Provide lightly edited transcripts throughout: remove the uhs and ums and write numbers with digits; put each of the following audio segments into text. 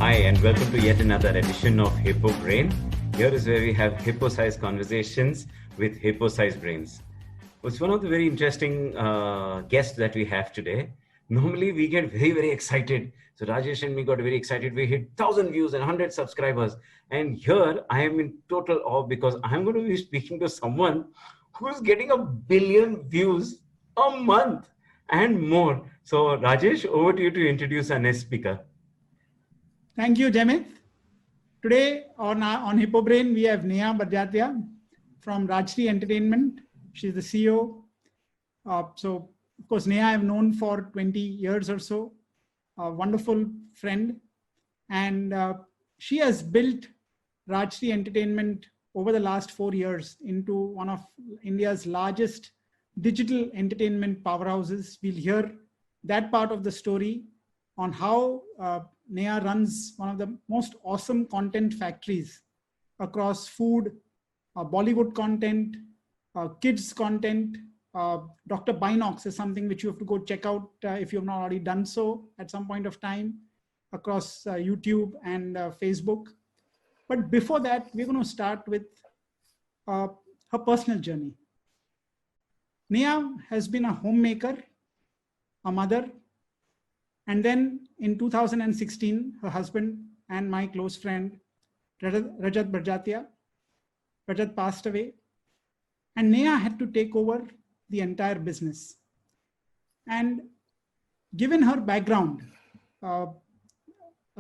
Hi, and welcome to yet another edition of Hippo Brain. Here is where we have hippo-sized conversations with hippo-sized brains. It's one of the very interesting guests that we have today. Normally, we get very, very excited. So Rajesh and me got very excited. We hit 1,000 views and 100 subscribers. And here, I am in total awe because I'm going to be speaking to someone who's getting 1 billion views a month and more. So Rajesh, over to you to introduce our next speaker. Thank you, Jaimit. Today on Hippo Brain, we have Neha Barjatya from Rajshri Entertainment. She's the CEO. So, of course, Neha I've known for 20 years or so. A wonderful friend. And she has built Rajshri Entertainment over the last 4 years into one of India's largest digital entertainment powerhouses. We'll hear that part of the story on how Neha runs one of the most awesome content factories across food, Bollywood content, kids content. Dr. Binox is something which you have to go check out if you have not already done so at some point of time across YouTube and Facebook. But before that, we're going to start with her personal journey. Neha has been a homemaker, a mother, and then in 2016, her husband and my close friend, Rajat Barjatya, Rajat passed away. And Neha had to take over the entire business. And given her background, a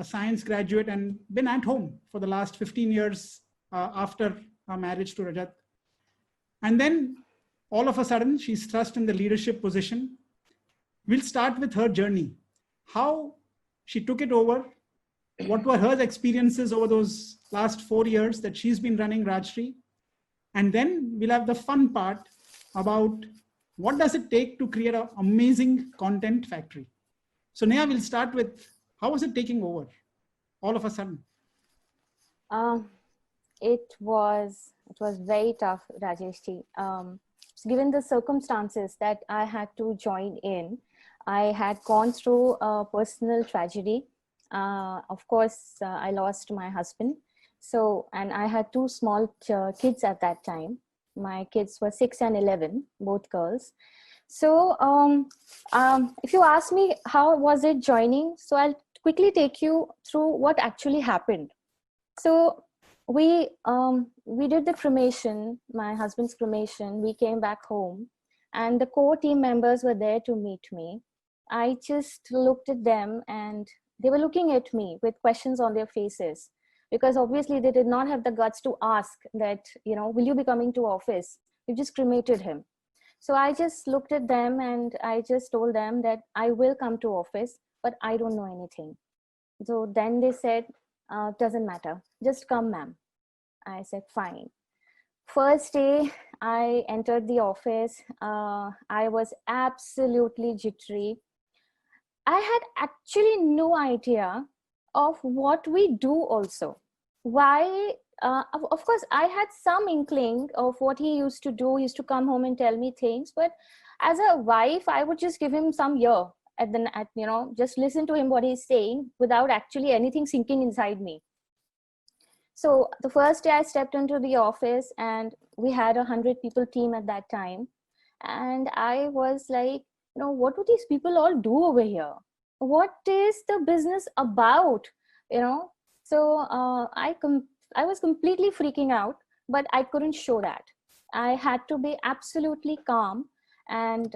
science graduate and been at home for the last 15 years after her marriage to Rajat. And then all of a sudden, she's thrust in the leadership position. We'll start with her journey. How she took it over, what were her experiences over those last 4 years that she's been running Rajshri. And then we'll have the fun part about what does it take to create an amazing content factory. So Neha, we'll start with, how was it taking over all of a sudden? It was very tough, Rajesh. Given the circumstances that I had to join in, I had gone through a personal tragedy. Of course, I lost my husband. And I had 2 small kids at that time. My kids were 6 and 11, both girls. So if you ask me how was it joining, so I'll quickly take you through what actually happened. So we did the cremation, my husband's cremation. We came back home and the core team members were there to meet me. I just looked at them and they were looking at me with questions on their faces, because obviously they did not have the guts to ask that, will you be coming to office? You just cremated him. So I just looked at them and I just told them that I will come to office, but I don't know anything. So then they said, doesn't matter, just come, ma'am. I said, fine. First day I entered the office, I was absolutely jittery. I had actually no idea of what we do also. Why? Of course, I had some inkling of what he used to do. He used to come home and tell me things. But as a wife, I would just give him some ear just listen to him what he's saying without actually anything sinking inside me. So the first day I stepped into the office and we had 100 people team at that time. And I was like, what do these people all do over here? What is the business about? So I was completely freaking out, but I couldn't show that. I had to be absolutely calm. And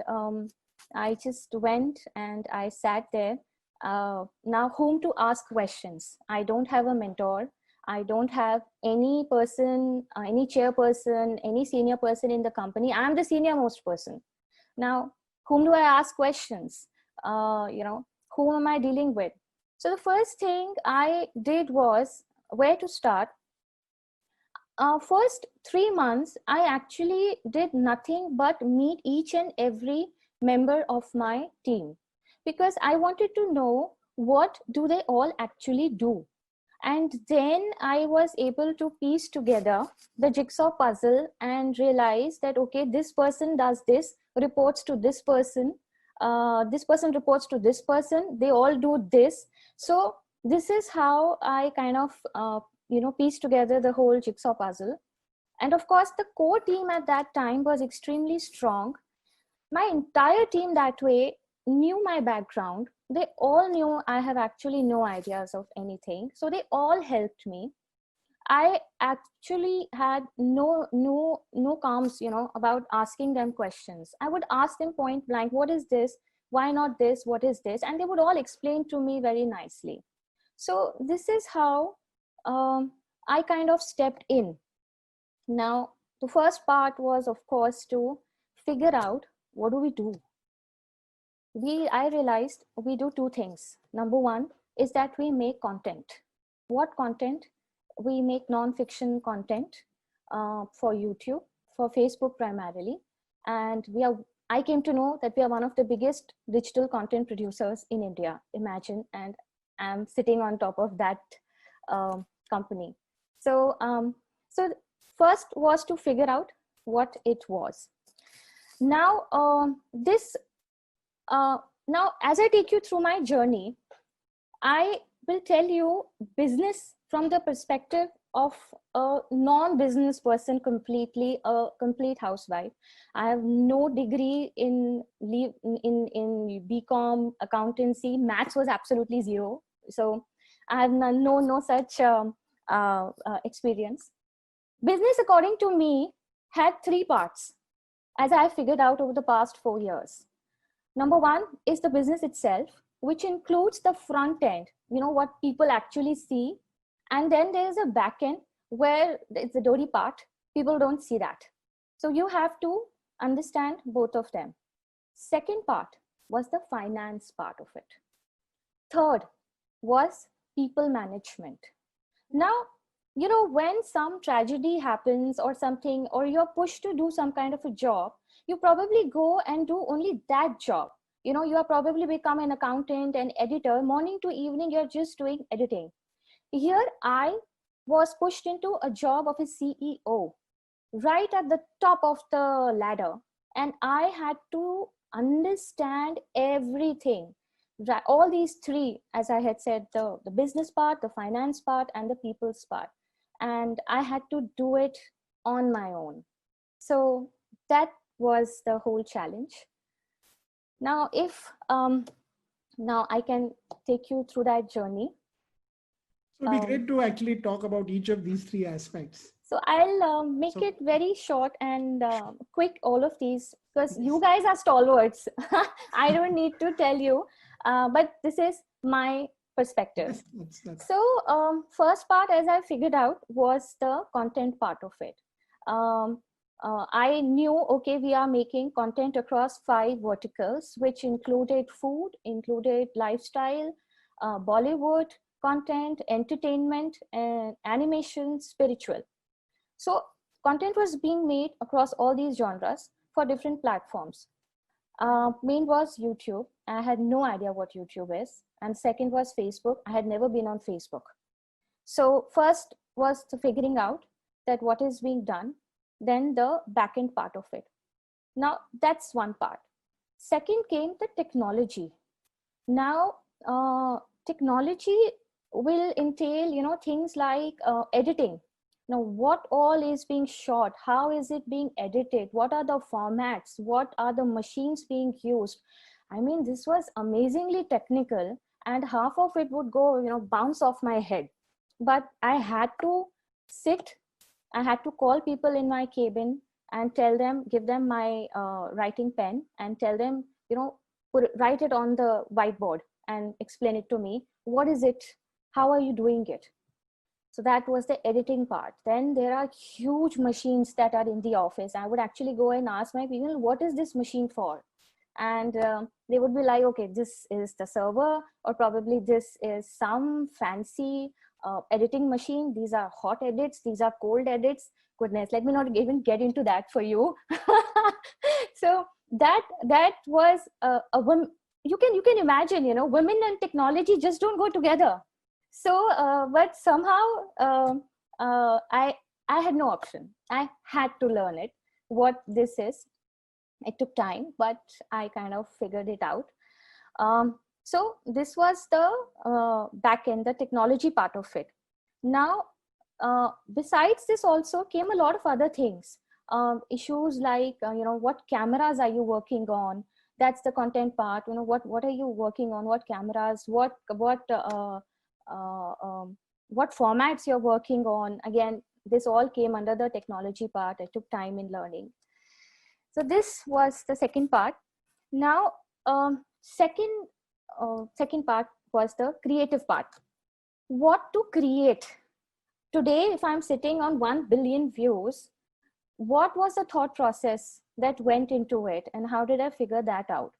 I just went and I sat there. Now, whom to ask questions? I don't have a mentor. I don't have any person, any chairperson, any senior person in the company. I'm the senior most person. Now, whom do I ask questions? Who am I dealing with? So the first thing I did was where to start. First 3 months, I actually did nothing but meet each and every member of my team, because I wanted to know what do they all actually do. And then I was able to piece together the jigsaw puzzle and realize that, okay, this person does this, reports to this person reports to this person, they all do this. So this is how I kind of, pieced together the whole jigsaw puzzle. And of course, the core team at that time was extremely strong. My entire team that way knew my background. They all knew I have actually no ideas of anything. So they all helped me. I actually had no qualms, about asking them questions. I would ask them point blank, what is this? Why not this? What is this? And they would all explain to me very nicely. So this is how I kind of stepped in. Now, the first part was, of course, to figure out what do we do. I realized we do two things. Number one is that we make content. What content? We make non-fiction content for YouTube, for Facebook primarily, and I came to know that we are one of the biggest digital content producers in India. Imagine, and I'm sitting on top of that company. So, first was to figure out what it was. Now, now, as I take you through my journey, I will tell you business from the perspective of a non-business person, completely a complete housewife. I have no degree in BCom, accountancy. Maths was absolutely zero. So I have no such experience. Business, according to me, had three parts, as I figured out over the past 4 years. Number one is the business itself, which includes the front end, what people actually see. And then there's a back end where it's the dirty part. People don't see that. So you have to understand both of them. Second part was the finance part of it. Third was people management. Now, when some tragedy happens or something, or you're pushed to do some kind of a job, you probably go and do only that job. You are probably become an accountant and editor. Morning to evening, you're just doing editing. Here, I was pushed into a job of a CEO, right at the top of the ladder. And I had to understand everything. All these three, as I had said, the business part, the finance part, and the people's part. And I had to do it on my own. So that was the whole challenge. Now, if now I can take you through that journey. So it'd be great to actually talk about each of these three aspects. So I'll make it very short and quick, all of these, because you guys are stalwarts. I don't need to tell you, but this is my perspective. That's... So first part, as I figured out, was the content part of it. I knew, okay, we are making content across 5 verticals, which included food, included lifestyle, Bollywood content, entertainment, and animation, spiritual. So content was being made across all these genres for different platforms. Main was YouTube. I had no idea what YouTube is. And second was Facebook. I had never been on Facebook. So first was the figuring out that what is being done, then the backend part of it. Now that's one part. Second came the technology. Now technology will entail, things like editing. Now, what all is being shot? How is it being edited? What are the formats? What are the machines being used? I mean, this was amazingly technical, and half of it would go, bounce off my head. But I had to sit. I had to call people in my cabin and tell them, give them my writing pen and tell them, write it on the whiteboard and explain it to me. What is it? How are you doing it? So that was the editing part. Then there are huge machines that are in the office. I would actually go and ask my people, what is this machine for? And they would be like, okay, this is the server, or probably this is some fancy editing machine. These are hot edits. These are cold edits. Goodness, let me not even get into that for you. So that was a woman. You can imagine, women and technology just don't go together. So, but somehow I had no option. I had to learn it, what this is. It took time, but I kind of figured it out. So this was the back end, the technology part of it. Now, besides this also came a lot of other things. Issues like, what cameras are you working on? That's the content part. What are you working on? What cameras? What formats you're working on? Again, this all came under the technology part. I took time in learning. So this was the second part. Now, second part was the creative part. What to create? Today, if I'm sitting on 1 billion views, what was the thought process that went into it, and how did I figure that out?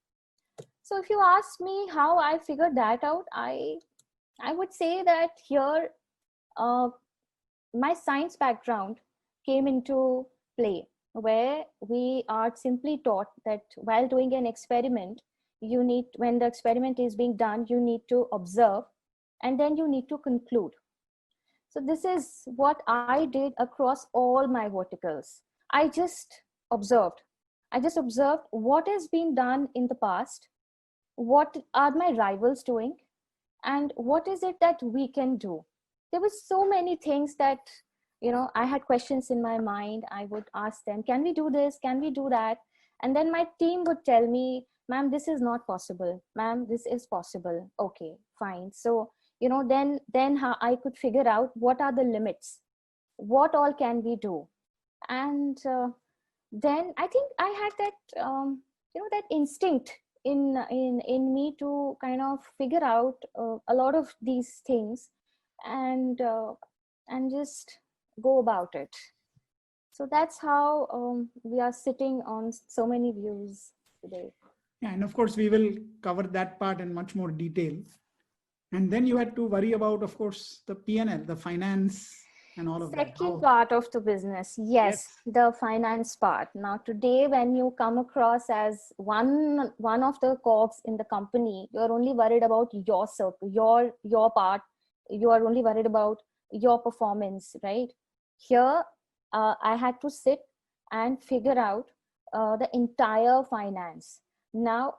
So if you ask me how I figured that out, I would say that here, my science background came into play, where we are simply taught that while doing an experiment, when the experiment is being done, you need to observe and then you need to conclude. So this is what I did across all my verticals. I just observed. What has been done in the past, what are my rivals doing, and what is it that we can do. There were so many things that, I had questions in my mind. I would ask them, can we do this? Can we do that? And then my team would tell me, ma'am, this is not possible. Ma'am, this is possible. Okay, fine. So, then how I could figure out what are the limits, what all can we do. And then I think I had that, that instinct in me to kind of figure out a lot of these things and just go about it. So that's how we are sitting on so many views today. Yeah, and of course, we will cover that part in much more detail. And then you had to worry about, of course, the P&L, the finance and all of that. Second part of the business, yes, the finance part. Now, today, when you come across as one of the cogs in the company, you're only worried about your circle, your part. You are only worried about your performance, right? Here, I had to sit and figure out the entire finance. Now,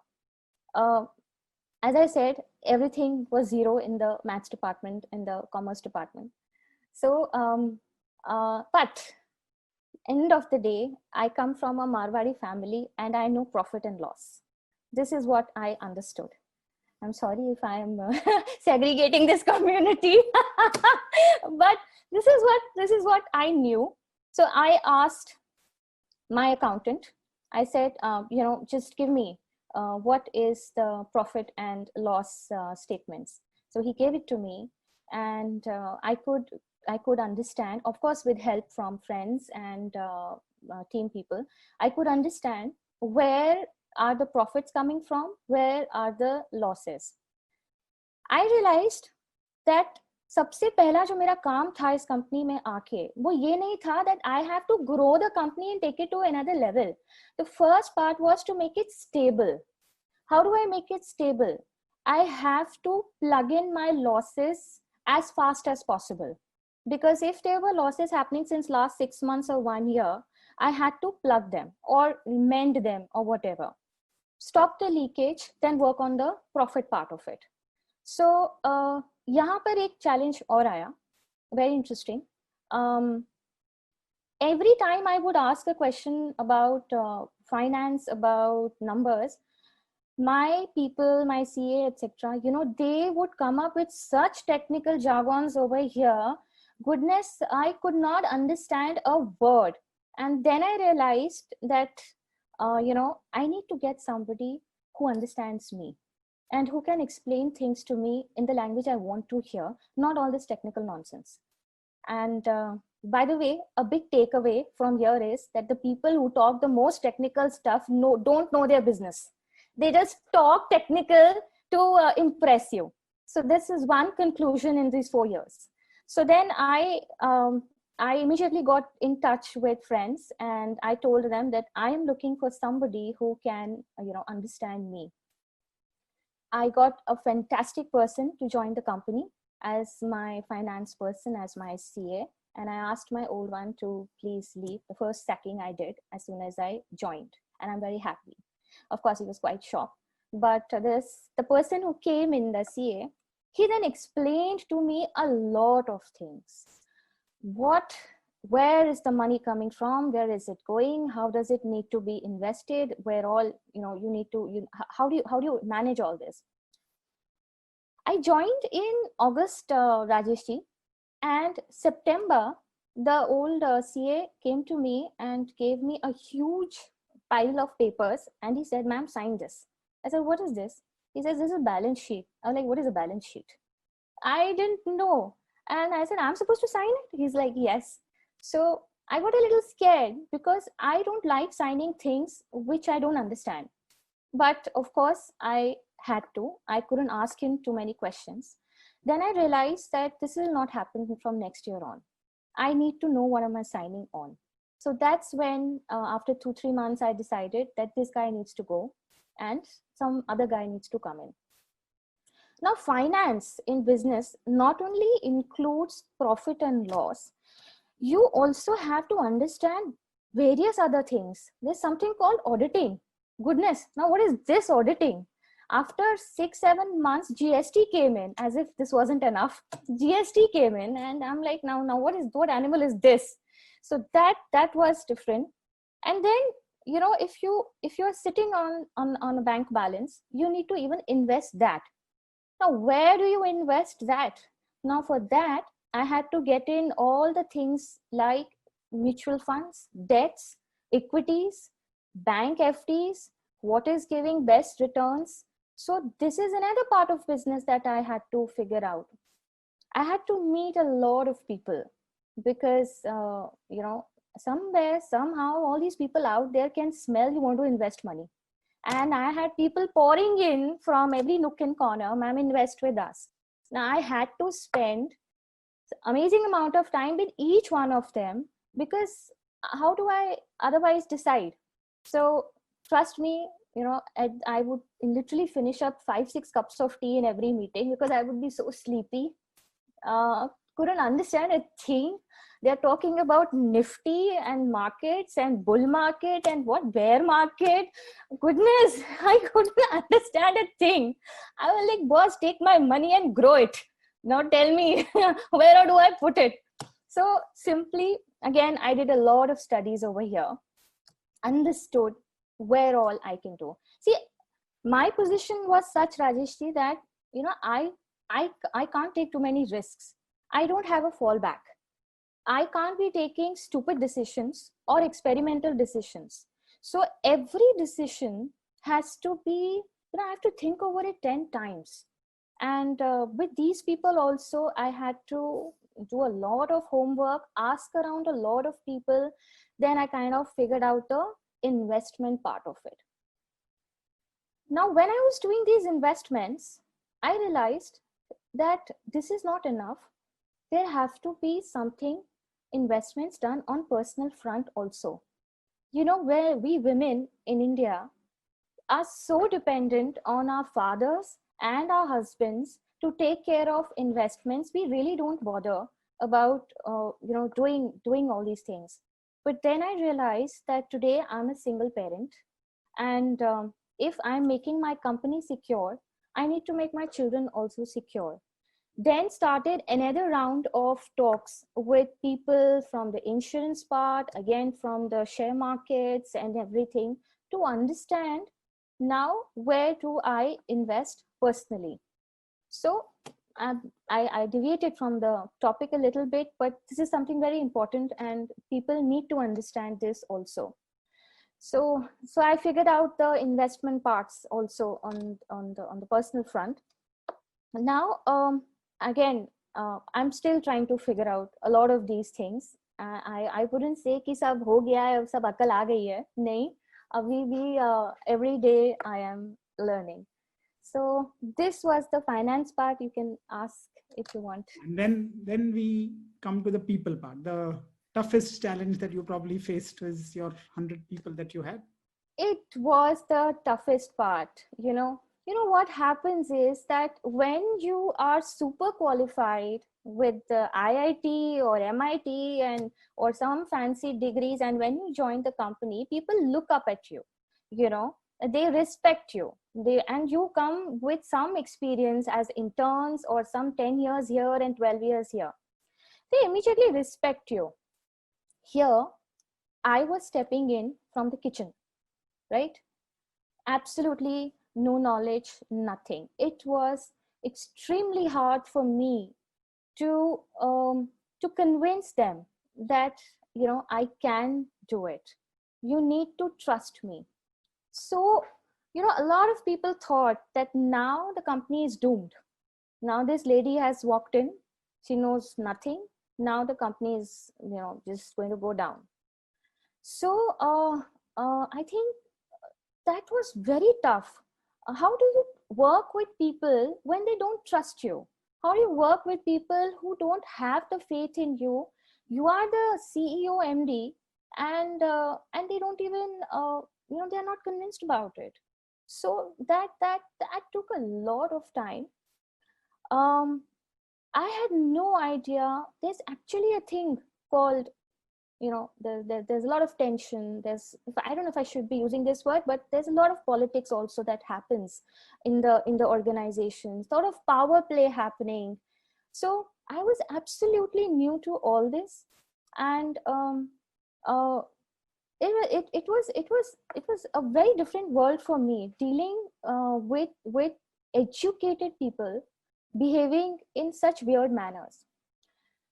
as I said, everything was zero in the maths department, in the commerce department. So, but end of the day, I come from a Marwari family and I know profit and loss. This is what I understood. I'm sorry if I am segregating this community, but this is what I knew. So I asked my accountant. I said, just give me what is the profit and loss statements. So he gave it to me, and I could understand, of course, with help from friends and team people. I could understand where are the profits coming from, where are the losses. I realized that सबसे पहला जो मेरा काम था इस company में आके, वो ये नहीं था that I have to grow the company and take it to another level. The first part was to make it stable. How do I make it stable? I have to plug in my losses as fast as possible. Because if there were losses happening since last 6 months or 1 year, I had to plug them or mend them or whatever. Stop the leakage, then work on the profit part of it. So, यहाँ पर एक challenge और आया, very interesting. Every time I would ask a question about finance, about numbers, my people, my CA, etc., they would come up with such technical jargons over here. Goodness, I could not understand a word. And then I realized that, I need to get somebody who understands me and who can explain things to me in the language I want to hear, not all this technical nonsense. And by the way, a big takeaway from here is that the people who talk the most technical stuff don't know their business. They just talk technical to impress you. So this is one conclusion in these 4 years. So then I immediately got in touch with friends and I told them that I am looking for somebody who can, understand me. I got a fantastic person to join the company as my finance person, as my CA. And I asked my old one to please leave. The first sacking I did as soon as I joined. And I'm very happy. Of course, he was quite shocked. But the person who came in, the CA, he then explained to me a lot of things. Where is the money coming from? Where is it going? How does it need to be invested? Where all, you need to, how do you manage all this? I joined in August, Rajeshji, and September, the old CA came to me and gave me a huge pile of papers, and he said, "Ma'am, sign this." I said, "What is this?" He says, "This is a balance sheet." I was like, "What is a balance sheet?" I didn't know. And I said, "I'm supposed to sign it?" He's like, "Yes." So I got a little scared because I don't like signing things which I don't understand. But of course, I had to. I couldn't ask him too many questions. Then I realized that this will not happen from next year on. I need to know what am I signing on. So that's when, after 2-3 months, I decided that this guy needs to go and some other guy needs to come in. Now, finance in business not only includes profit and loss, you also have to understand various other things. There's something called auditing. Goodness, now what is this auditing? After 6-7 months, GST came in, as if this wasn't enough. GST came in, and I'm like, now what animal is this? So that was different. And then, if you're sitting on a bank balance, you need to even invest that. Now, where do you invest that? Now, for that, I had to get in all the things like mutual funds, debts, equities, bank FDs, what is giving best returns. So this is another part of business that I had to figure out. I had to meet a lot of people because, somewhere, somehow, all these people out there can smell you want to invest money. And I had people pouring in from every nook and corner, "Ma'am, invest with us." Now I had to spend amazing amount of time with each one of them, because how do I otherwise decide? So trust me, I would literally finish up 5-6 cups of tea in every meeting because I would be so sleepy. Couldn't understand a thing. They're talking about Nifty and markets and bull market and what bear market. Goodness, I couldn't understand a thing. I was like, "Boss, take my money and grow it. Now tell me, where do I put it?" So simply, again, I did a lot of studies over here, understood where all I can do. See, my position was such, Rajeshji, that, I can't take too many risks. I don't have a fallback. I can't be taking stupid decisions or experimental decisions. So every decision has to be, I have to think over it 10 times. And with these people also, I had to do a lot of homework, ask around a lot of people. Then I kind of figured out the investment part of it. Now, when I was doing these investments, I realized that this is not enough. There have to be something, investments done on personal front also. Where we women in India are so dependent on our fathers and our husbands to take care of investments, we really don't bother about doing all these things. But then I realized that today I'm a single parent, and if I'm making my company secure, I need to make my children also secure. Then started another round of talks with people from the insurance part, again from the share markets and everything, to understand now where do I invest personally. So I deviated from the topic a little bit, but this is something very important and people need to understand this also. So I figured out the investment parts also on the personal front. Now, again, I'm still trying to figure out a lot of these things. I wouldn't say कि सब हो गया है, सब अकल आ गई है. नहीं, अभी भी every day I am learning. So this was the finance part. You can ask if you want. And then we come to the people part. The toughest challenge that you probably faced was your 100 people that you had. It was the toughest part, what happens is that when you are super qualified with the IIT or MIT or some fancy degrees, and when you join the company, people look up at you, they respect you. And you come with some experience as interns or some 10 years here and 12 years here, they immediately respect you. Here, I was stepping in from the kitchen, right? Absolutely no knowledge, nothing. It was extremely hard for me to convince them that, you know, I can do it. You need to trust me. So, you know, a lot of people thought that now the company is doomed. Now this lady has walked in, she knows nothing. Now the company is, you know, just going to go down. So I think that was very tough. How do you work with people when they don't trust you? How do you work with people who don't have the faith in you? You are the CEO, MD, and they don't even you know, they are not convinced about it. So that took a lot of time. I had no idea there's actually a thing called, you know, there's a lot of tension. I don't know if I should be using this word, but there's a lot of politics also that happens in the organizations, a lot of power play happening. So I was absolutely new to all this, and it was a very different world for me, dealing with educated people behaving in such weird manners.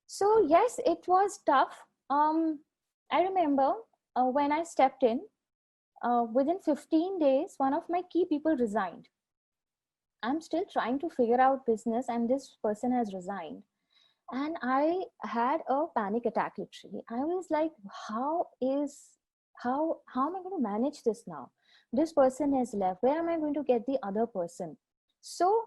So yes, it was tough. I remember when I stepped in, within 15 days, one of my key people resigned. I'm still trying to figure out business, and this person has resigned. And I had a panic attack, literally. I was like, how am I going to manage this now? This person has left. Where am I going to get the other person? So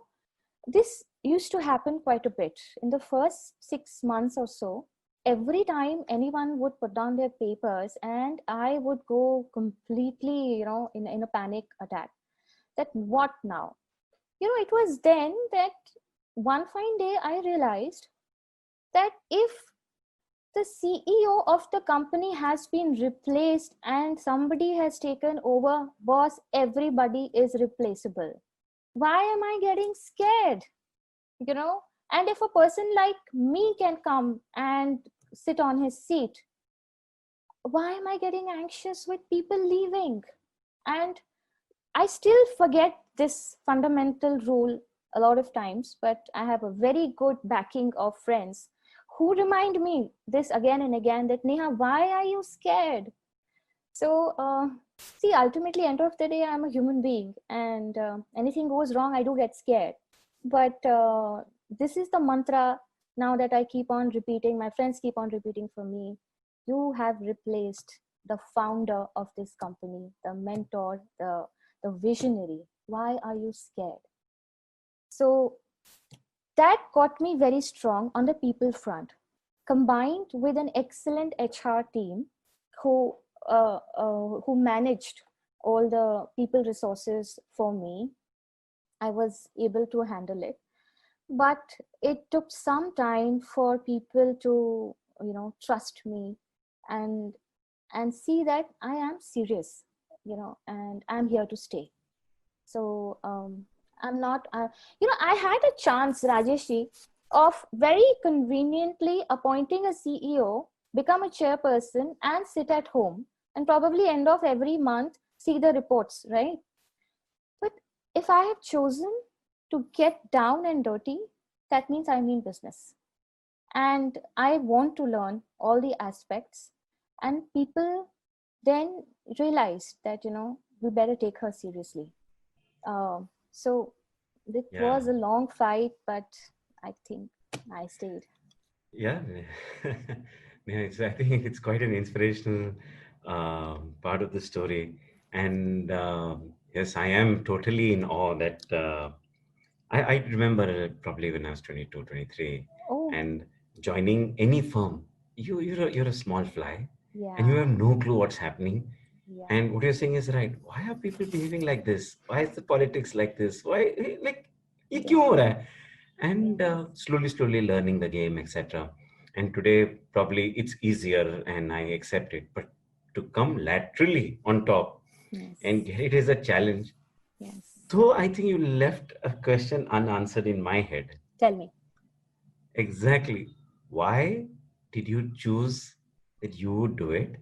this used to happen quite a bit. In the first 6 months or so, every time anyone would put down their papers, and I would go completely, you know, in a panic attack, that what now? You know, it was then that one fine day I realized that if the CEO of the company has been replaced and somebody has taken over, boss, everybody is replaceable. Why am I getting scared? You know, and if a person like me can come and sit on his seat, why am I getting anxious with people leaving? And I still forget this fundamental rule a lot of times, but I have a very good backing of friends who remind me this again and again, that Neha, why are you scared? So see, ultimately, end of the day, I'm a human being, and anything goes wrong, I do get scared. But this is the mantra now that I keep on repeating, my friends keep on repeating for me. You have replaced the founder of this company, the mentor, the visionary. Why are you scared? So that got me very strong on the people front, combined with an excellent HR team who managed all the people resources for me. I was able to handle it, but it took some time for people to, you know, trust me and see that I am serious, you know, and I'm here to stay. So I'm not, you know, I had a chance, Rajeshji, of very conveniently appointing a CEO, become a chairperson, and sit at home, and probably end of every month see the reports, right? But if I have chosen to get down and dirty, that means I mean business. And I want to learn all the aspects. And people then realized that, you know, we better take her seriously. So it was a long fight, but I think I stayed. Yeah, I think it's quite an inspirational part of the story. And yes, I am totally in awe that I remember probably when I was 22, 23, and joining any firm, you're a small fly, and you have no clue what's happening. Yeah. And what you're saying is right. Why are people behaving like this? Why is the politics like this? Why, like, ये क्यों हो रहा है? And slowly learning the game, etc. And today probably it's easier, and I accept it. But to come laterally on top Yes. and get it is a challenge. Yes. Though I think you left a question unanswered in my head. Tell me. Exactly. Why did you choose that you would do it?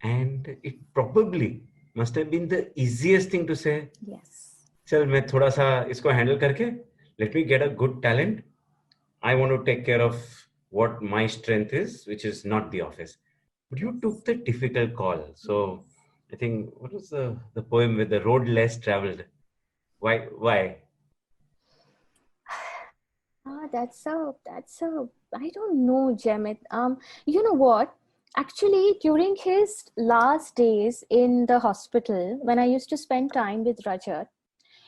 And it probably must have been the easiest thing to say. Yes. चल मैं थोड़ा सा इसको handle करके let me get a good talent. I want to take care of what my strength is, which is not the office. But you took Yes. the difficult call. So Yes. I think what was the poem with the road less traveled? Why? That's a I don't know, Jamit. You know what? Actually, during his last days in the hospital, when I used to spend time with Rajat,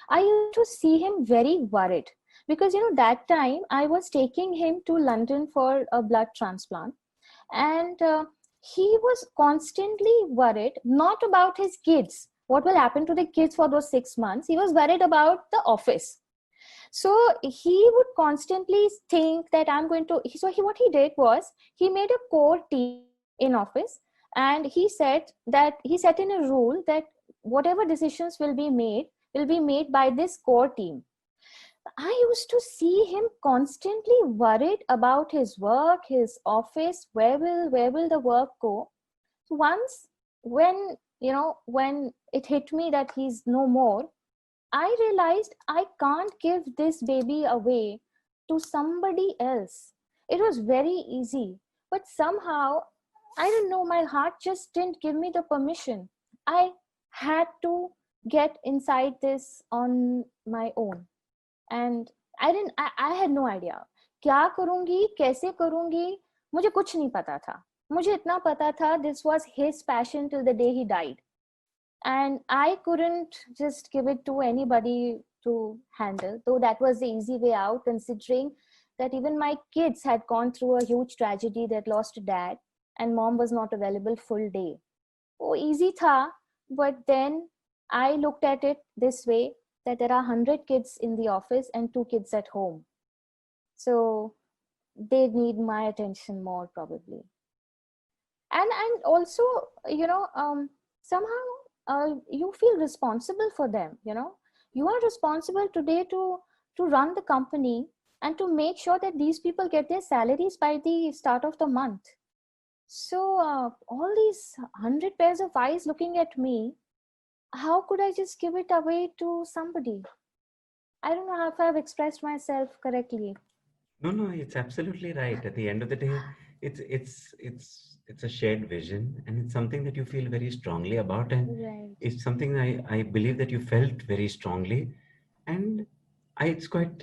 I used to see him very worried because that time I was taking him to London for a blood transplant, and he was constantly worried not about his kids, what will happen to the kids for those 6 months. He was worried about the office. So he would constantly think that I'm going to. So what he did was he made a core team in office, and he said that he set in a rule that whatever decisions will be made by this core team. I used to see him constantly worried about his work, his office, where will the work go. So once when it hit me that he's no more, I realized I can't give this baby away to somebody else. It was very easy, but somehow, I don't know, my heart just didn't give me the permission. I had to get inside this on my own. And I had no idea. क्या करूंगी, कैसे करूंगी, मुझे कुछ नहीं पता था. मुझे इतना पता था this was his passion till the day he died. And I couldn't just give it to anybody to handle, though that was the easy way out, considering that even my kids had gone through a huge tragedy that lost a dad and mom was not available full day. Oh, easy tha, but then I looked at it this way, that there are 100 kids in the office and 2 kids at home, so they need my attention more probably. And also, somehow you feel responsible for them. You are responsible today to run the company and to make sure that these people get their salaries by the start of the month. So all these 100 pairs of eyes looking at me, how could I just give it away to somebody? I don't know if I've expressed myself correctly. No, it's absolutely right. At the end of the day, it's a shared vision, and it's something that you feel very strongly about, and Right. it's something I believe that you felt very strongly, and it's quite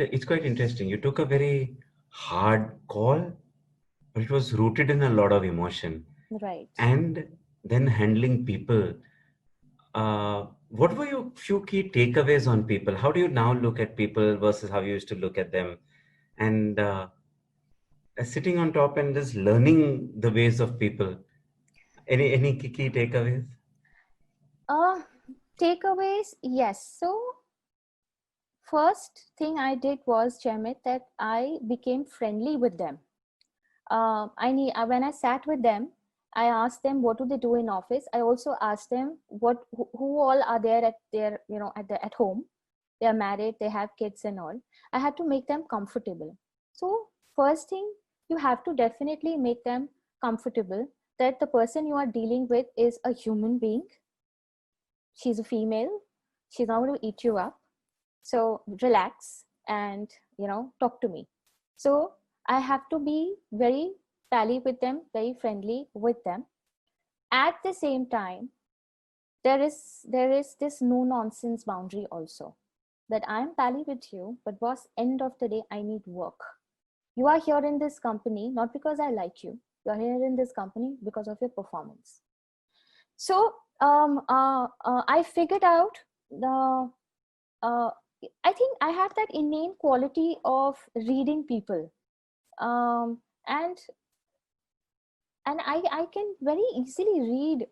interesting. You took a very hard call, but it was rooted in a lot of emotion, Right. and then handling people. What were your few key takeaways on people? How do you now look at people versus how you used to look at them? And sitting on top and just learning the ways of people. Any key takeaways? uh Takeaways, yes. So first thing I did was, Jamit, that I became friendly with them. When I sat with them, I asked them what do they do in office. I also asked them who all are there at their at home. They are married, they have kids and all. I had to make them comfortable. So first thing, you have to definitely make them comfortable that the person you are dealing with is a human being. She's a female. She's not going to eat you up. So relax and talk to me. So I have to be very pally with them, very friendly with them. At the same time, there is this no nonsense boundary also, that I'm pally with you, but boss, end of the day I need work. You are here in this company not because I like you. You are here in this company because of your performance. So I figured out the uh, I think I have that innate quality of reading people, um, and I can very easily read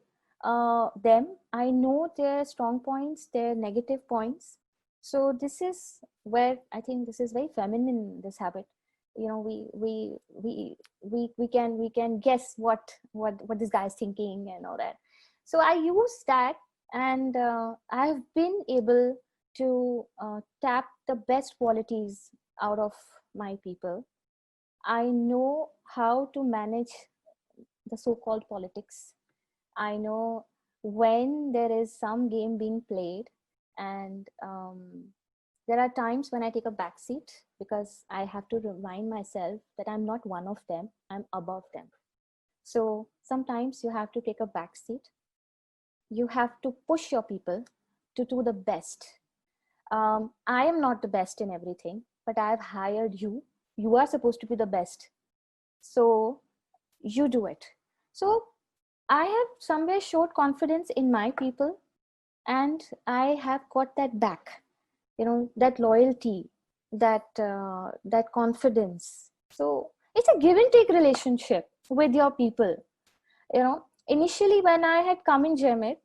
them. I know their strong points, their negative points. So this is where I think this is very feminine. This habit, we can guess what this guy is thinking and all that. So I use that, and I've been able to tap the best qualities out of my people. I know how to manage the so-called politics. I know when there is some game being played, and there are times when I take a backseat because I have to remind myself that I'm not one of them, I'm above them. So sometimes you have to take a backseat. You have to push your people to do the best. I am not the best in everything, but I've hired you. You are supposed to be the best. So you do it. So I have somewhere showed confidence in my people, and I have got that back. That loyalty, that confidence. So it's a give and take relationship with your people. Initially when I had come in Jaimit,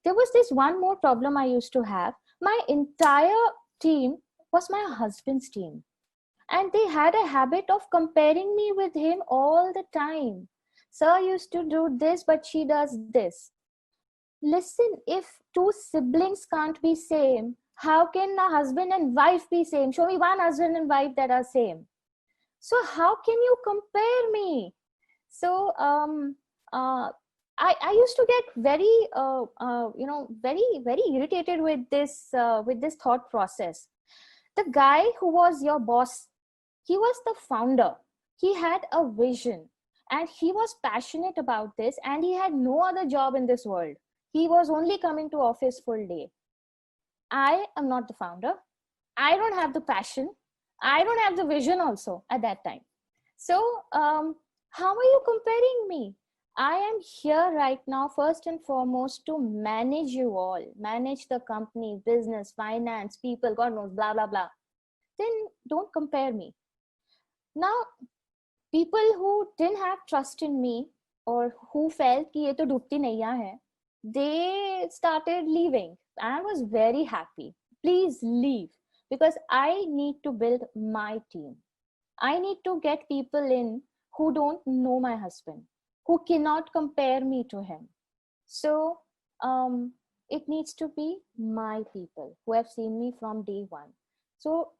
there was this one more problem I used to have. My entire team was my husband's team, and they had a habit of comparing me with him all the time. Sir used to do this, but she does this. Listen, if two siblings can't be same, how can a husband and wife be same? Show me one husband and wife that are same. So how can you compare me? So I used to get very very irritated with this thought process. The guy who was your boss, he was the founder. He had a vision, and he was passionate about this, and he had no other job in this world. He was only coming to office full day. I am not the founder. I don't have the passion. I don't have the vision also at that time. So how are you comparing me? I am here right now, first and foremost, to manage you all, manage the company, business, finance, people, God knows, blah, blah, blah. Then don't compare me. Now, people who didn't have trust in me, or who felt कि ये तो डूबती नैया है, they started leaving. I was very happy. Please leave, because I need to build my team. I need to get people in who don't know my husband, who cannot compare me to him. So it needs to be my people who have seen me from day one. So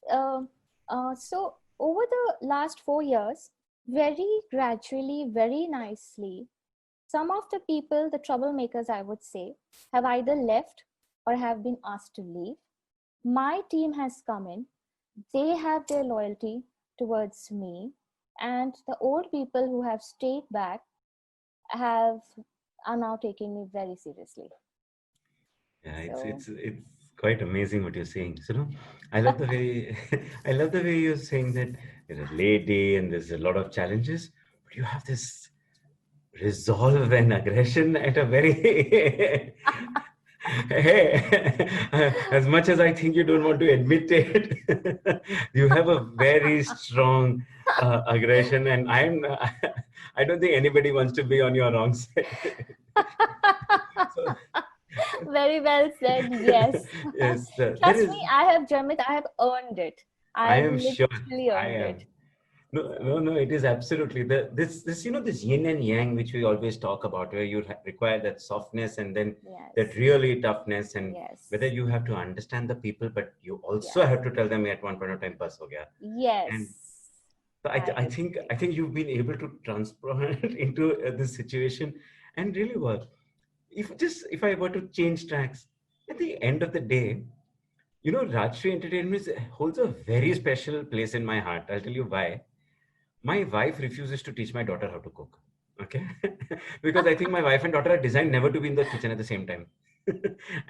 so over the last 4 years, very gradually, very nicely, some of the people, the troublemakers, I would say, have either left or have been asked to leave. My team has come in. They have their loyalty towards me, and the old people who have stayed back are now taking me very seriously. Yeah, it's quite amazing what you're saying. So, no, I love the way I love the way you're saying that there's a lady and there's a lot of challenges, but you have this resolve and aggression at a very hey, as much as I think you don't want to admit it, you have a very strong aggression, and I don't think anybody wants to be on your wrong side. So, very well said. Yes. yes, Trust me, Jaimit, I have earned it. I I have am sure. literally I earned am. it. No. It is absolutely this this yin and yang which we always talk about, where you require that softness and then that Yes. really toughness, and Yes. whether you have to understand the people, but you also Yeah. have to tell them at one point of time, bus ho gaya. And Yes. so I think you've been able to transport into this situation and really work. If I were to change tracks, at the end of the day, Rajshri Entertainment holds a very special place in my heart. I'll tell you why. My wife refuses to teach my daughter how to cook. Okay. Because I think my wife and daughter are designed never to be in the kitchen at the same time.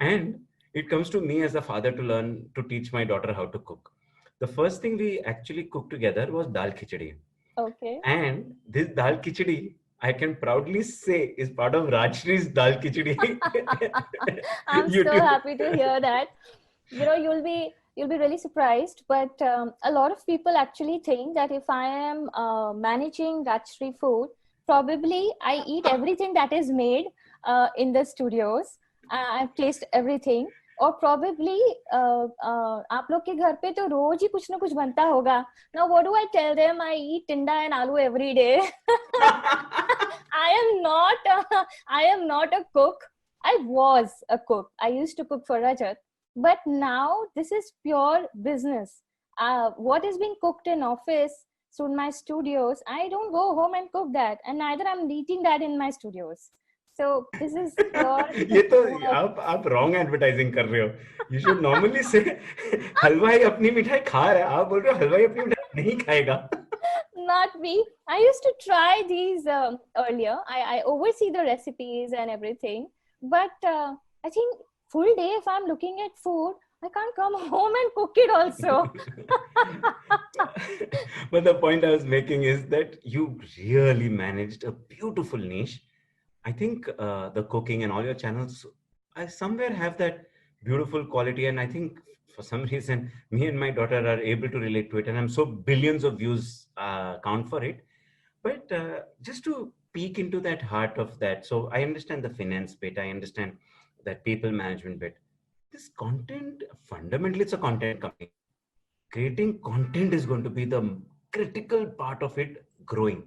And it comes to me as a father to learn to teach my daughter how to cook. The first thing we actually cooked together was dal khichdi. Okay. And this dal khichdi, I can proudly say, is part of Rajshri's dal khichdi. I'm so happy to hear that. You'll be really surprised, but a lot of people actually think that if I am managing Rajshri food, probably I eat everything that is made in the studios. I've tasted everything, or probably आप लोग के घर पे तो रोज ही कुछ ना कुछ बनता होगा. Now what do I tell them? I eat tinda and aloo every day. I am not a cook. I was a cook. I used to cook for Rajat. But now this is pure business. What is being cooked in office, so in my studios, I don't go home and cook that, and neither I'm eating that in my studios. So this is pure ये तो work. आप wrong advertising कर रहे हो. You should normally से हलवाई अपनी मिठाई खा रहा है, आप बोल रहे हो हलवाई अपनी मिठाई नहीं खाएगा. Not me. I used to try these earlier. I oversee the recipes and everything. But I think full day, if I'm looking at food, I can't come home and cook it also. But the point I was making is that you really managed a beautiful niche. I think the cooking and all your channels, I somewhere have that beautiful quality, and I think for some reason, me and my daughter are able to relate to it, and I'm so billions of views count for it. But just to peek into that heart of that, so I understand the finance bit, I understand that people management bit. This content, fundamentally, it's a content company. Creating content is going to be the critical part of it growing.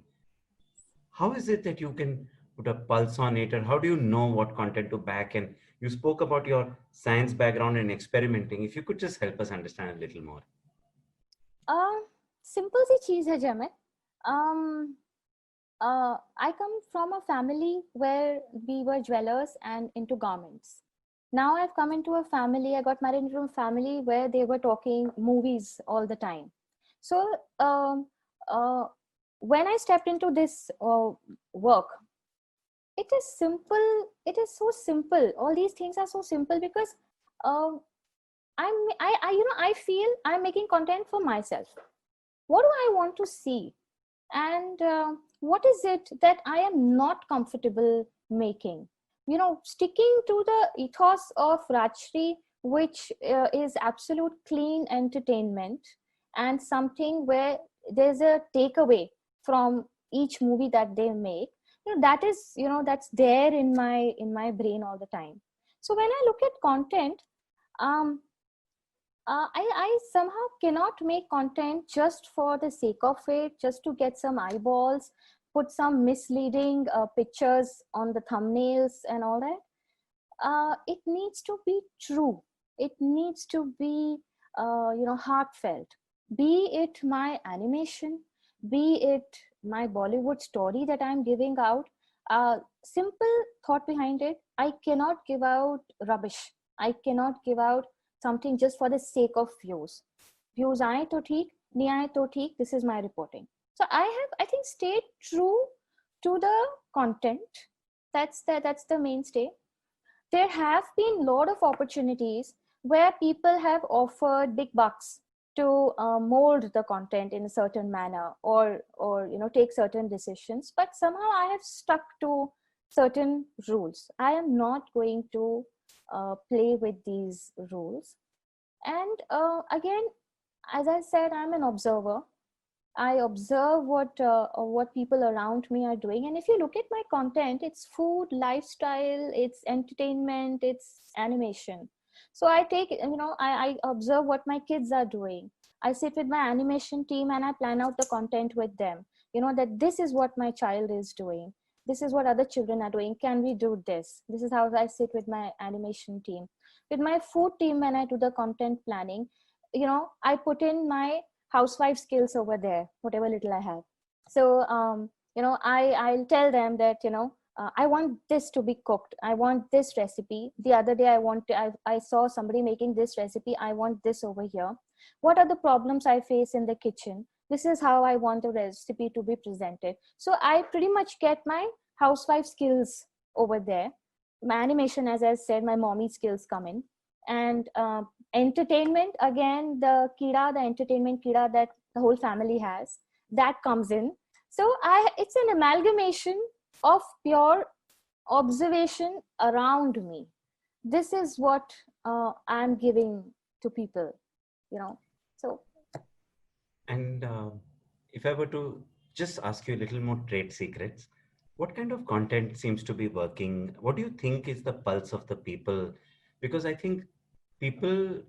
How is it that you can put a pulse on it, or how do you know what content to back? And you spoke about your science background and experimenting. If you could just help us understand a little more. Simple सी चीज है जमित. Um, I come from a family where we were jewelers and into garments. Now I've come into a family, I got married into a family where they were talking movies all the time. So uh, when I stepped into this work, it is simple. It is so simple. All these things are so simple because uh, I feel I'm making content for myself. What do I want to see? And what is it that I am not comfortable making? Sticking to the ethos of Rajshri, which is absolute clean entertainment and something where there's a takeaway from each movie that they make. That is, that's there in my brain all the time. So when I look at content, um, I somehow cannot make content just for the sake of it, just to get some eyeballs, put some misleading pictures on the thumbnails and all that. It needs to be true. It needs to be, heartfelt. Be it my animation, be it my Bollywood story that I'm giving out. Simple thought behind it. I cannot give out rubbish. I cannot give out something just for the sake of views. Views आए तो ठीक, नहीं आए तो ठीक. This is my reporting. So I think, stayed true to the content. That's the mainstay. There have been a lot of opportunities where people have offered big bucks to mold the content in a certain manner, or take certain decisions. But somehow I have stuck to certain rules. I am not going to play with these rules. And again, as I said, I'm an observer. I observe what people around me are doing. And if you look at my content, it's food, lifestyle, it's entertainment, it's animation. So I take, I observe what my kids are doing. I sit with my animation team and I plan out the content with them. That this is what my child is doing. This is what other children are doing. Can we do this? This is how I sit with my animation team. With my food team, when I do the content planning, I put in my housewife skills over there, whatever little I have. So I'll tell them that I want this to be cooked. I want this recipe. The other day I saw somebody making this recipe. I want this over here. What are the problems I face in the kitchen? This is how I want the recipe to be presented. So I pretty much get my housewife skills over there. My animation, as I said, my mommy skills come in. And entertainment, again, the entertainment kida that the whole family has, that comes in. So it's an amalgamation of pure observation around me. This is what I'm giving to people, so. And if I were to just ask you a little more trade secrets, what kind of content seems to be working? What do you think is the pulse of the people? Because I think people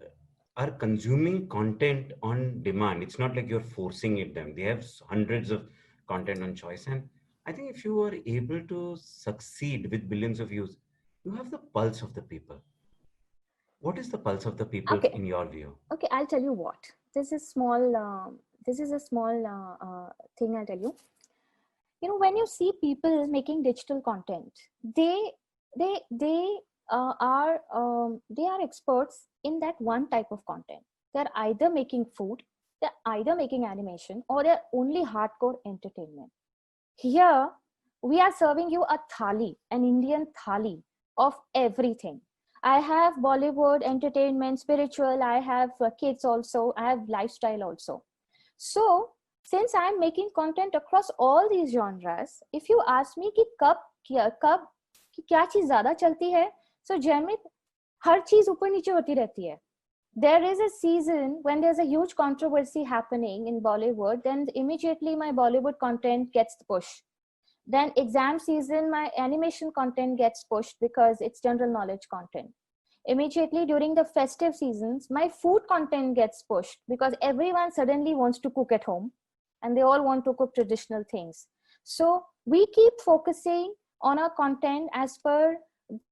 are consuming content on demand. It's not like you're forcing it them. They have hundreds of content on choice. And I think if you are able to succeed with billions of views, you have the pulse of the people. What is the pulse of the people Okay. in your view? Okay, I'll tell you what. This is small. This is a small thing. I'll tell you. You know, when you see people making digital content, they they are experts in that one type of content. They're either making food, they're either making animation, or they're only hardcore entertainment. Here we are serving you a thali, an Indian thali of everything. I have Bollywood, entertainment, spiritual, I have kids also, I have lifestyle also. So since I'm making content across all these genres, if you ask me कि कब कि क्या चीज ज्यादा चलती है, so Jaimit, हर चीज ऊपर नीचे होती रहती है. There is a season when there's a huge controversy happening in Bollywood, then immediately my Bollywood content gets pushed. Then exam season, my animation content gets pushed because it's general knowledge content. Immediately during the festive seasons, my food content gets pushed because everyone suddenly wants to cook at home and they all want to cook traditional things. So we keep focusing on our content as per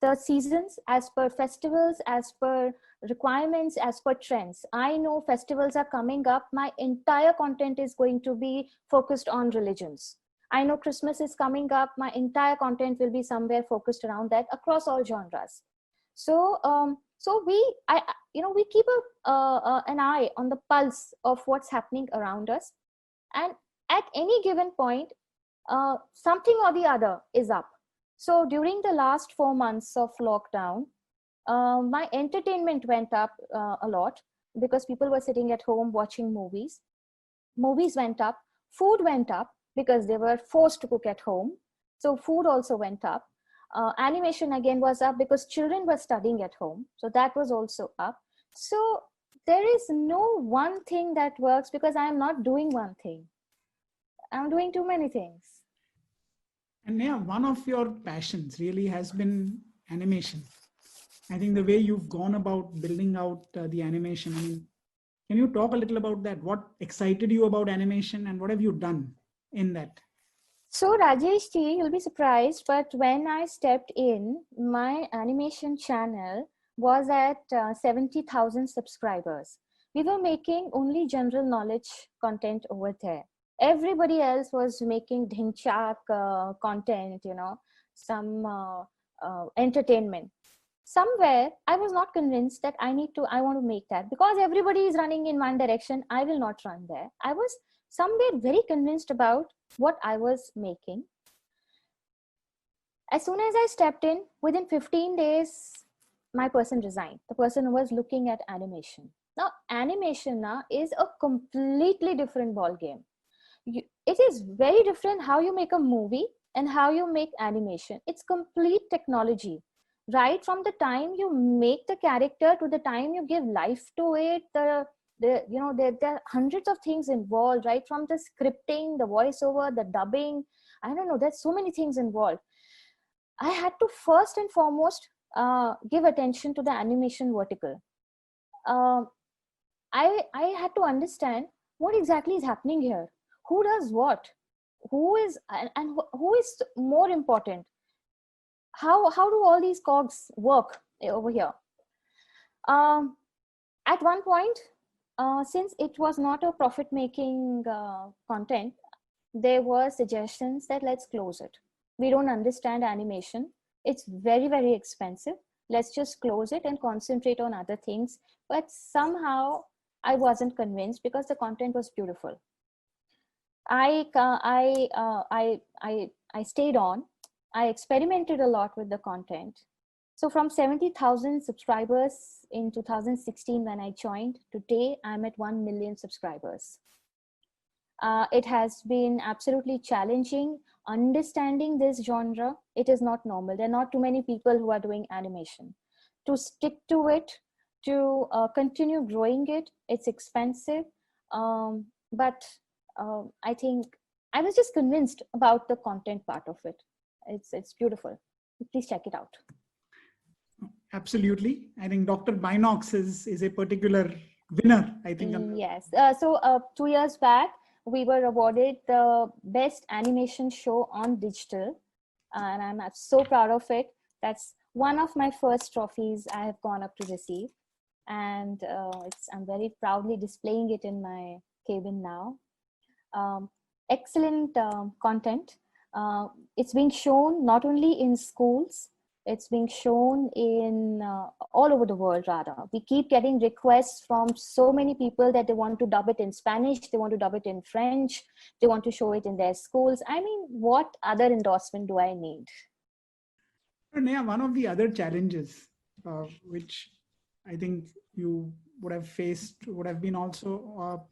the seasons, as per festivals, as per requirements, as per trends. I know festivals are coming up. My entire content is going to be focused on religions. I know Christmas is coming up. My entire content will be somewhere focused around that across all genres. So, we keep an eye on the pulse of what's happening around us, and at any given point, something or the other is up. So during the last 4 months of lockdown, my entertainment went up a lot because people were sitting at home watching movies. Movies went up, food went up because they were forced to cook at home. So food also went up. Animation again was up because children were studying at home. So that was also up. So there is no one thing that works because I am not doing one thing. I'm doing too many things. And yeah, one of your passions really has been animation. I think the way you've gone about building out the animation, I mean, can you talk a little about that? What excited you about animation and what have you done in that? So Rajesh ji, you'll be surprised, but when I stepped in, my animation channel was at 70,000 subscribers. We were making only general knowledge content over there. Everybody else was making dhinchak content, some entertainment. Somewhere I was not convinced that I want to make that because everybody is running in one direction. I will not run there. I was somewhere very convinced about what I was making. As soon as I stepped in, within 15 days, my person resigned. The person who was looking at animation. Now, animation is a completely different ball game. It is very different how you make a movie and how you make animation. It's complete technology. Right from the time you make the character to the time you give life to it, there are hundreds of things involved, right from the scripting, the voiceover, the dubbing. I don't know, there's so many things involved. I had to first and foremost give attention to the animation vertical. I had to understand what exactly is happening here. Who does what? Who is more important? How do all these cogs work over here? At one point, since it was not a profit-making content, there were suggestions that let's close it. We don't understand animation. It's very, very expensive. Let's just close it and concentrate on other things. But somehow I wasn't convinced because the content was beautiful. I stayed on. I experimented a lot with the content. So from 70,000 subscribers in 2016 when I joined, today I'm at 1 million subscribers. It has been absolutely challenging understanding this genre. It is not normal. There are not too many people who are doing animation. To stick to it, to continue growing it, it's expensive. But I think I was just convinced about the content part of it. It's beautiful. Please check it out. Absolutely. I think Dr. Binox is a particular winner, I think. Yes. So 2 years back, we were awarded the best animation show on digital. And I'm so proud of it. That's one of my first trophies I have gone up to receive. and I'm very proudly displaying it in my cabin now. Excellent content. It's being shown not only in schools, it's being shown in all over the world. Rather, we keep getting requests from so many people that they want to dub it in Spanish, they want to dub it in French, they want to show it in their schools. I mean, what other endorsement do I need? Neha, one of the other challenges which I think you would have faced would have been also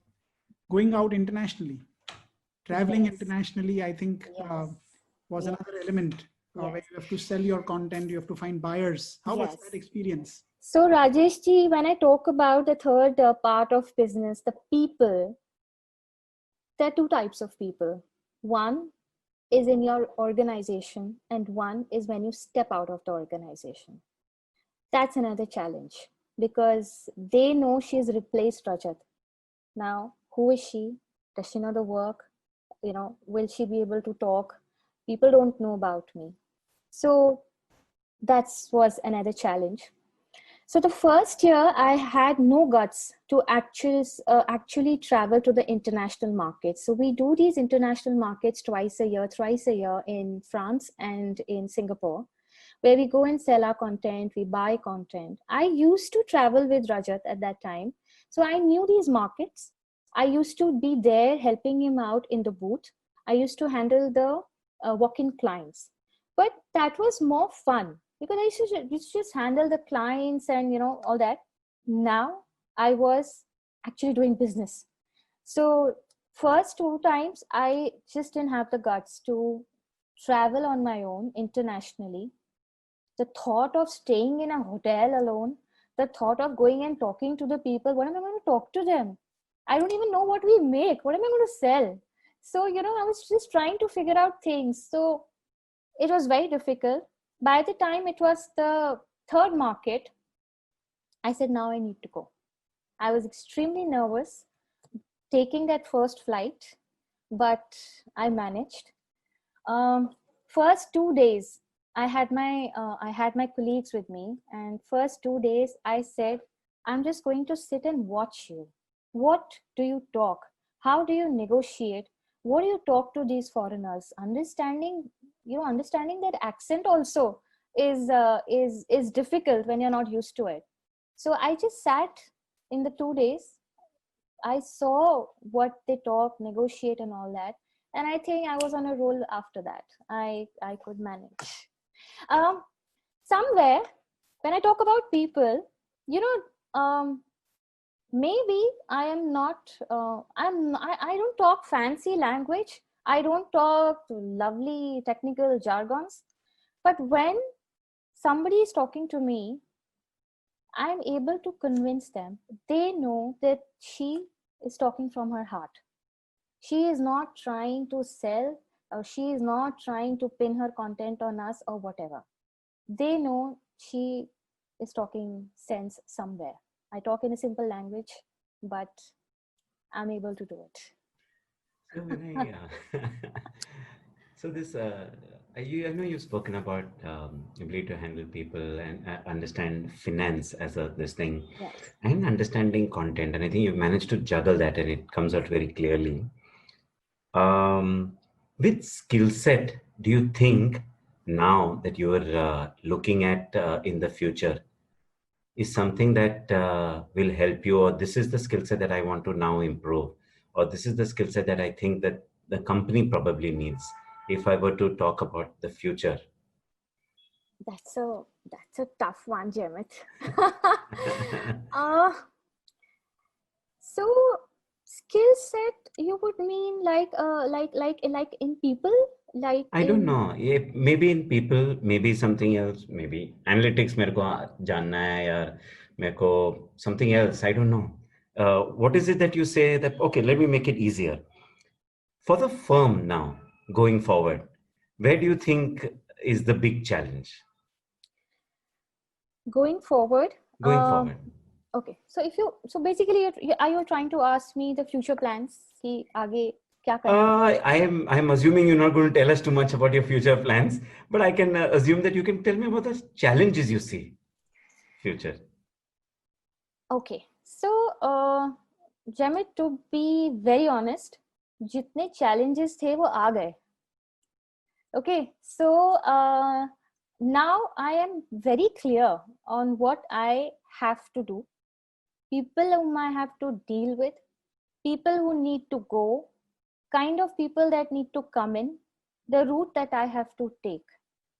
going out internationally. Traveling Yes. internationally, I think, Yes. was Yes. another element where Yes. you have to sell your content, you have to find buyers. How was Yes. that experience? So Rajesh ji, when I talk about the third part of business, the people, there are two types of people. One is in your organization, and one is when you step out of the organization. That's another challenge because they know she's replaced Rajat. Now, who is she? Does she know the work? Will she be able to talk? People don't know about me. So that was another challenge. So the first year, I had no guts to actually travel to the international markets. So we do these international markets thrice a year in France and in Singapore, where we go and sell our content, we buy content. I used to travel with Rajat at that time. So I knew these markets. I used to be there helping him out in the booth. I used to handle the walk-in clients. But that was more fun because I used to just handle the clients and all that. Now I was actually doing business. So first two times I just didn't have the guts to travel on my own internationally. The thought of staying in a hotel alone, the thought of going and talking to the people, what am I going to talk to them? I don't even know what we make. What am I going to sell? So, I was just trying to figure out things. So it was very difficult. By the time it was the third market, I said, now I need to go. I was extremely nervous taking that first flight, but I managed. First 2 days, I had my colleagues with me, and first 2 days I said, I'm just going to sit and watch you. What do you talk? How do you negotiate? What do you talk to these foreigners? Understanding that accent also is difficult when you're not used to it. So I just sat in the 2 days. I saw what they talk, negotiate, and all that. And I think I was on a roll after that. I could manage. Somewhere, when I talk about people, maybe I am not. I don't talk fancy language. I don't talk lovely technical jargons. But when somebody is talking to me, I'm able to convince them. They know that she is talking from her heart. She is not trying to sell, or she is not trying to pin her content on us or whatever. They know she is talking sense somewhere. I talk in a simple language, but I'm able to do it. So when so this, I know you've spoken about ability to handle people and understand finance as this thing, Yes. and understanding content, and I think you've managed to juggle that, and it comes out very clearly. Which skill set do you think now that you are looking at in the future is something that will help you, or this is the skill set that I want to now improve, or this is the skill set that I think that the company probably needs, if I were to talk about the future? That's a tough one, Jaimit. uh, so skill set, you would mean like in people, like I don't know. Maybe in people, maybe something else. Maybe analytics मेरे को जानना है, या मेरे को something else. I don't know. What is it that you say that, okay, let me make it easier for the firm now going forward? Where do you think is the big challenge going forward. going forward? Okay, so basically are you trying to ask me the future plans कि आगे क्या करना है? I'm assuming you're not going to tell us too much about your future plans, but I can assume that you can tell me about the challenges you see future. Okay, so Jamit, to be very honest, जितने challenges थे वो आ गए. Okay, so now I am very clear on what I have to do, people whom I have to deal with, people who need to go, kind of people that need to come in, the route that I have to take.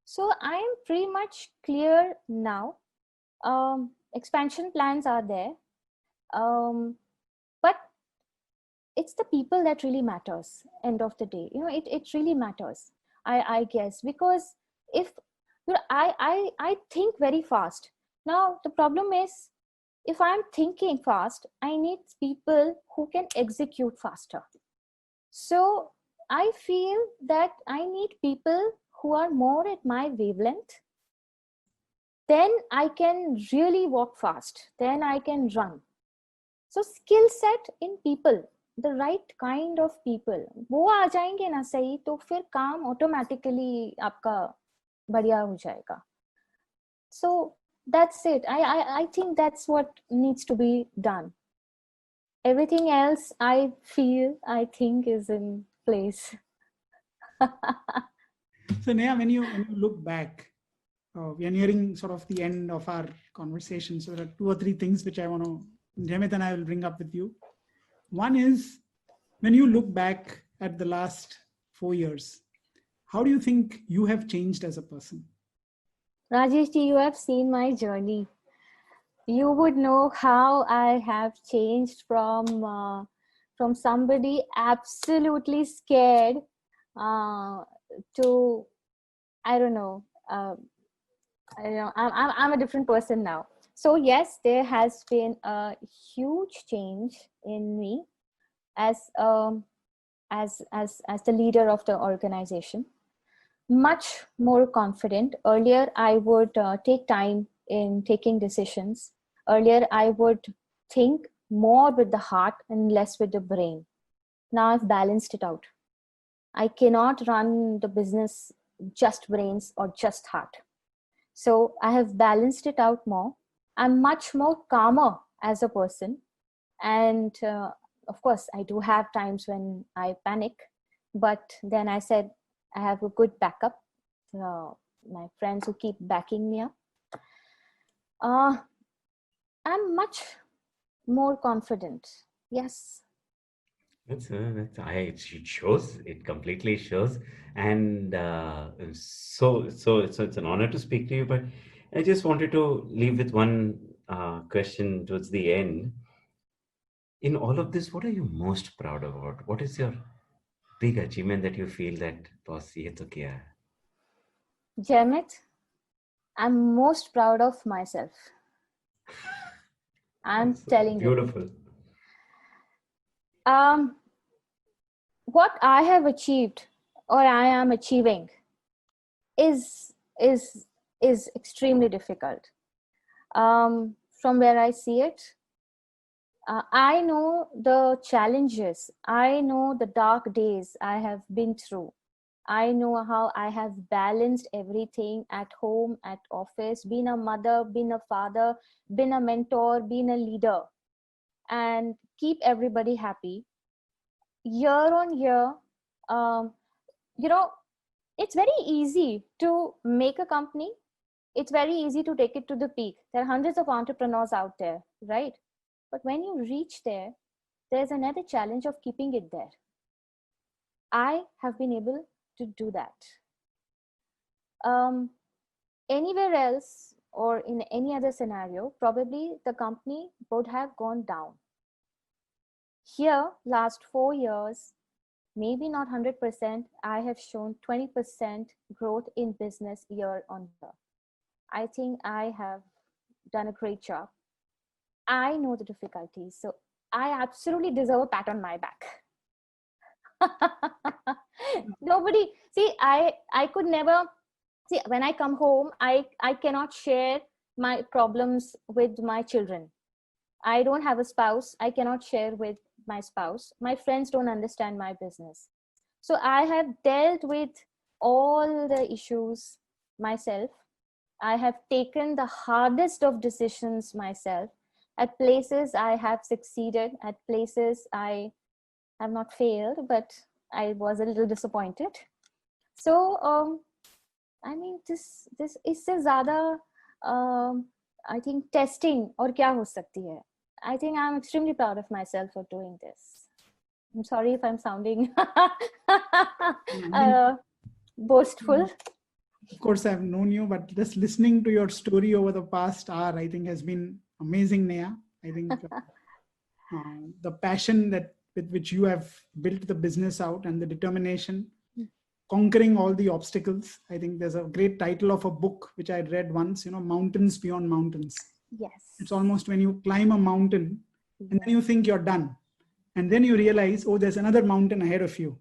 So I am pretty much clear now. Expansion plans are there, but it's the people that really matters. End of the day, it really matters. I guess because if I think very fast. Now the problem is, if I'm thinking fast, I need people who can execute faster. So I feel that I need people who are more at my wavelength. Then I can really walk fast. Then I can run. So skill set in people, the right kind of people, वो आ जाएंगे ना सही, तो फिर काम automatically आपका बढ़िया हो जाएगा. So that's it. I think that's what needs to be done. Everything else I think is in place. So Neha, when you look back, we are nearing sort of the end of our conversation. So there are 2 or 3 things which I want to, Jaimit and I will bring up with you. One is, when you look back at the last 4 years, how do you think you have changed as a person? Rajesh ji, you have seen my journey. You would know how I have changed from somebody absolutely scared to, I don't know. I'm a different person now. So yes, there has been a huge change in me as the leader of the organization. Much more confident. Earlier, I would take time in taking decisions. Earlier, I would think more with the heart and less with the brain. Now I've balanced it out. I cannot run the business just brains or just heart. So I have balanced it out more. I'm much more calmer as a person. And of course, I do have times when I panic. But then I said, I have a good backup. My friends who keep backing me up. I'm much more confident. Yes. It shows. It completely shows, and so it's an honor to speak to you. But I just wanted to leave with one question towards the end. In all of this, what are you most proud about? What is your big achievement that you feel that boss ye to kiya hai? Jaimit, I'm most proud of myself. I'm That's telling you. beautiful. What I have achieved or I am achieving is extremely difficult. From where I see it, I know the challenges. I know the dark days I have been through. I know how I have balanced everything at home, at office, been a mother, been a father, been a mentor, been a leader, and keep everybody happy. Year on year, um, you know, it's very easy to make a company. It's very easy to take it to the peak. There are hundreds of entrepreneurs out there, right? But when you reach there, there's another challenge of keeping it there. I have been able to do that. Anywhere else or in any other scenario, probably the company would have gone down. Here, last 4 years, maybe not 100%, I have shown 20% growth in business year on year. I think I have done a great job. I know the difficulties, so I absolutely deserve a pat on my back. Nobody, see, I could never, see, when I come home, I cannot share my problems with my children. I don't have a spouse. I cannot share with my spouse. My friends don't understand my business. So I have dealt with all the issues myself. I have taken the hardest of decisions myself. At places I have succeeded, at places I have not failed, but I was a little disappointed. So I mean, this इससे ज़्यादा I think testing और क्या हो सकती है? I think I'm extremely proud of myself for doing this. I'm sorry if I'm sounding boastful. Of course, I've known you, but just listening to your story over the past hour, I think has been amazing, Neha. I think the passion that with which you have built the business out and the determination, conquering all the obstacles. I think there's a great title of a book which I read once, Mountains Beyond Mountains. Yes. It's almost when you climb a mountain and then you think you're done. And then you realize, oh, there's another mountain ahead of you,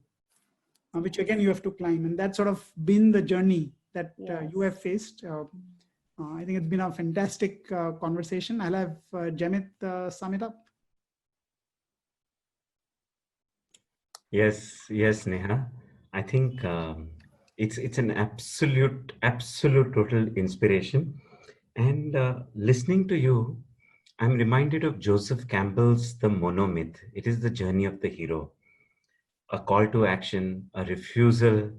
which again you have to climb. And that's sort of been the journey that you have faced. I think it's been a fantastic conversation. I'll have Jaimit sum it up. Yes, Neha. I think it's an absolute total inspiration. And listening to you, I'm reminded of Joseph Campbell's The Monomyth. It is the journey of the hero, a call to action, a refusal,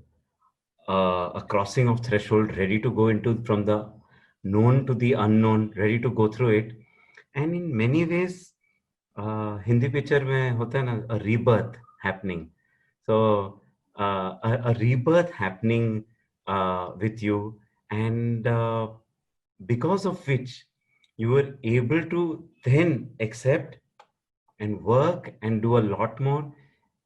a crossing of threshold, ready to go into from the known to the unknown, ready to go through it. And in many ways, Hindi picture में होता है ना, a rebirth happening. So a rebirth happening with you, and because of which you were able to then accept and work and do a lot more.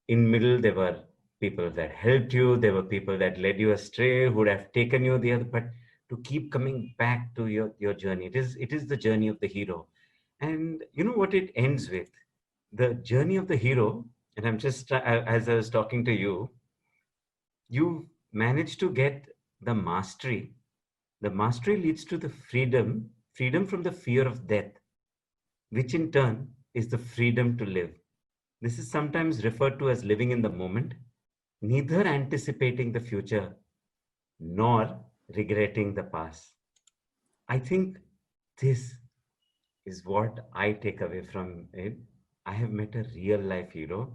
In middle, there were people that helped you, there were people that led you astray, who would have taken you the other, but to keep coming back to your journey. It is the journey of the hero. And you know what it ends with? The journey of the hero, and I'm just, as I was talking to you, you managed to get the mastery. The mastery leads to the freedom from the fear of death, which in turn is the freedom to live. This is sometimes referred to as living in the moment, neither anticipating the future nor regretting the past. I think this is what I take away from it. I have met a real life hero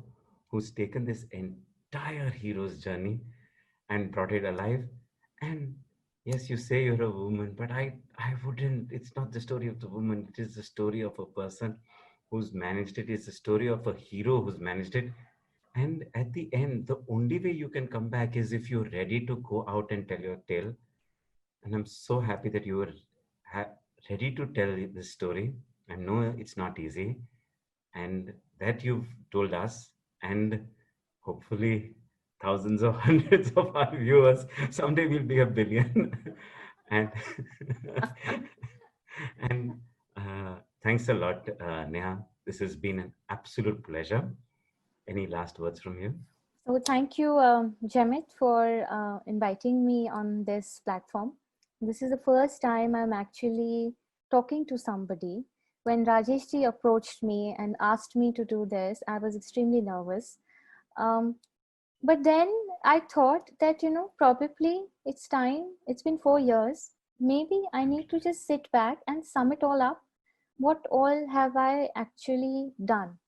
who's taken this entire hero's journey and brought it alive. And yes, you say you're a woman, but I wouldn't. It's not the story of the woman. It is the story of a person who's managed it. It's the story of a hero who's managed it. And at the end, the only way you can come back is if you're ready to go out and tell your tale. And I'm so happy that you were ready to tell this story. I know it's not easy, and that you've told us, and hopefully thousands or hundreds of our viewers. Someday we'll be a billion. And and thanks a lot, Neha. This has been an absolute pleasure. Any last words from you? So thank you, Jaimit, for inviting me on this platform. This is the first time I'm actually talking to somebody. When Rajeshji approached me and asked me to do this, I was extremely nervous. But then I thought that, probably it's time. It's been 4 years. Maybe I need to just sit back and sum it all up. What all have I actually done?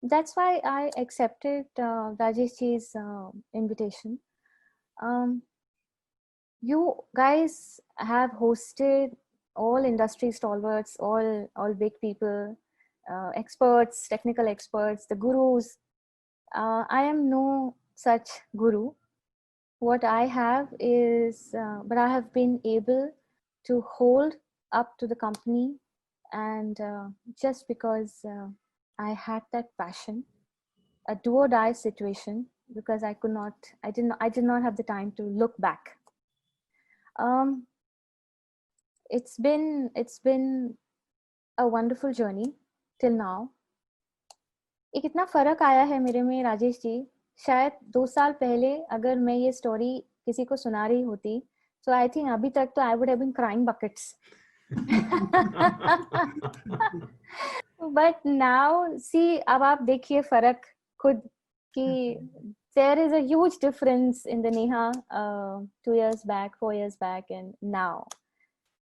That's why I accepted Rajeshji's invitation. You guys have hosted all industry stalwarts, all big people, experts, technical experts, the gurus. I am no such guru. What I have is, but I have been able to hold up to the company, and just because I had that passion, a do or die situation, because I did not have the time to look back. It's been a wonderful journey till now. एक इतना फर्क आया है मेरे में, राजेश जी, शायद 2 साल पहले अगर मैं ये स्टोरी किसी को सुना रही होती, so I think अभी तक तो I would have been crying buckets. But now, see, अब आप देखिए फर्क खुद कि there is a huge difference in the Neha 2 years back, 4 years back, and now.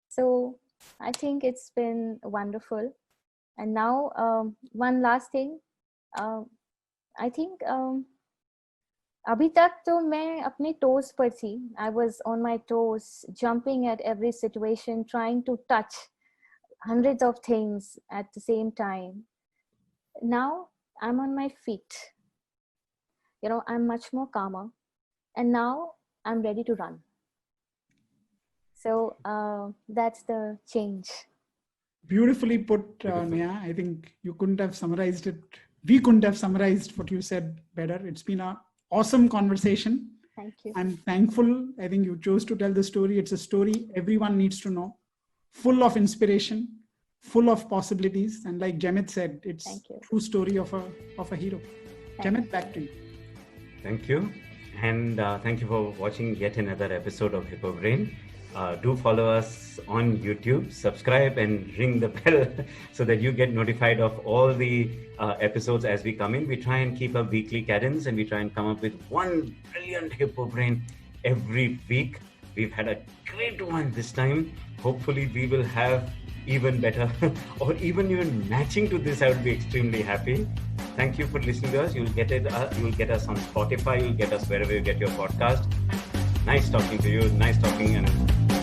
So I think it's been wonderful. And now, one last thing, I think अभी तक तो मैं अपने toes पर थी. I was on my toes, jumping at every situation, trying to touch hundreds of things at the same time. Now I'm on my feet. I'm much more calmer, and now I'm ready to run. So that's the change. Beautifully put, Neha. I think you couldn't have summarized it. We couldn't have summarized what you said better. It's been an awesome conversation. Thank you. I'm thankful. I think you chose to tell the story. It's a story everyone needs to know, full of inspiration, full of possibilities. And like Jaimit said, it's a true story of a hero. Jaimit, back to you. Thank you. And thank you for watching yet another episode of Hippo Brain. Do follow us on YouTube, subscribe and ring the bell so that you get notified of all the episodes as we come in. We try and keep a weekly cadence and we try and come up with one brilliant Hippo Brain every week. We've had a great one this time. Hopefully we will have even better or even matching to this. I would be extremely happy. Thank you for listening to us. You'll get us on Spotify. You'll get us wherever you get your podcast. Nice talking to you. Nice talking and